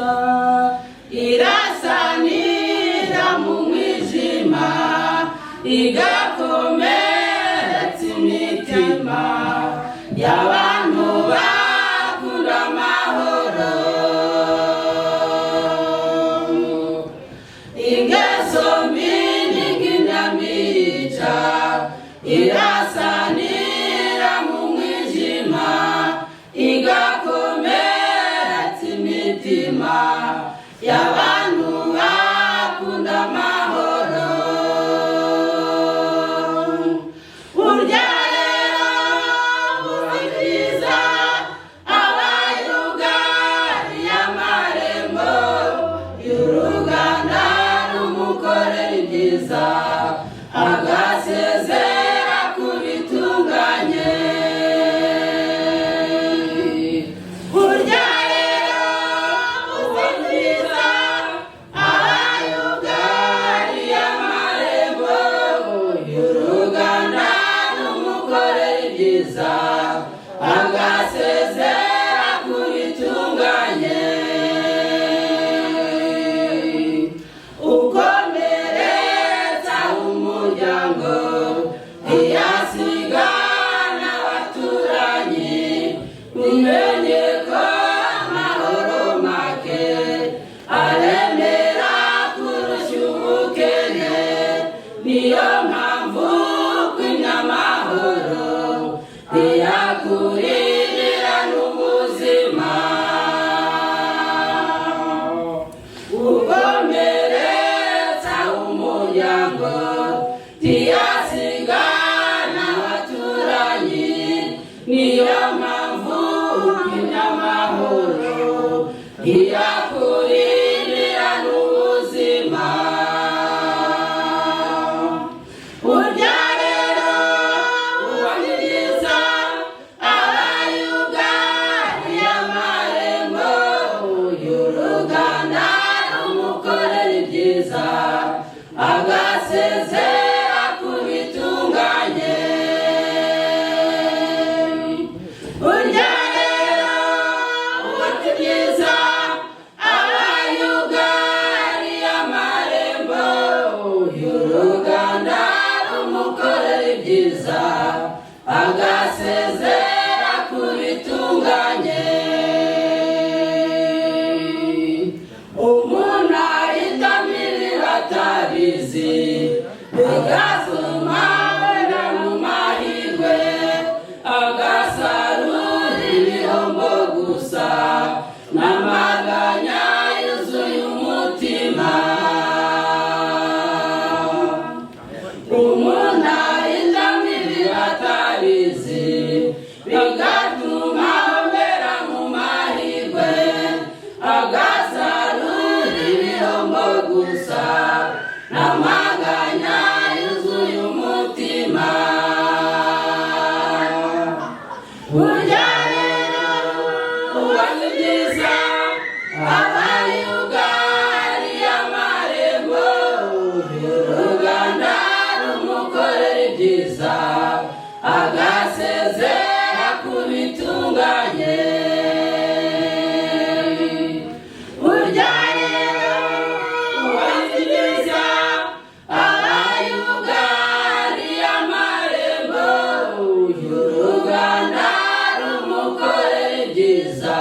umugisha irasanira mu mwijima igakomeretsa imitima y'abantu bakunda amahoro ingeso mbi n'ingindamica irasanira mu mwijima igakomeretsa imitima y'abantu bakunda amahoro burya rero buzikiriza abayugariye amarembo y'uruganda rumukorera ibyiza agasezera ku bitunganye burya rero buzikiriza abayugariye amarembo y'uruganda rumukorera ibyiza agasezera ku bitunganye ukomeretsa umuryango ntiyasiga n'abaturanyi umenye ko amahoro make aremera kurusha ubukene niyo mpamvu kwimya amahoro ntiyakuririra n'ubuzima ukomeretsa umuryango ntiyasiga n'abaturanyi niyo mpamvu kwimya amahoro ntiyakuririra n'ubuzima burya rero ubahiriza abayugariye amarembo y'uruganda rumukorera ibyiza agasezera ku bitunganye burya rero ubahiriza abayugariye amarembo y'uruganda rumukorera ibyiza agasezera ku bitunganye umuntu ahitamirira atabizi bigatuma abona mu mahirwe agasarura ibihombo gusa n'amaganya yuzuye umutima umuntu ahitamirira atabizi bigatuma abera mu mahirwe agasarura ibihombo gusa n'amaganya yuzuye umutima burya rero ubahiriza abayugariye amarembo y'uruganda rumukorera ibyiza agasezera ku bitunganye burya rero ubahiriza abayugariye amarembo y'uruganda rumukorera ibyiza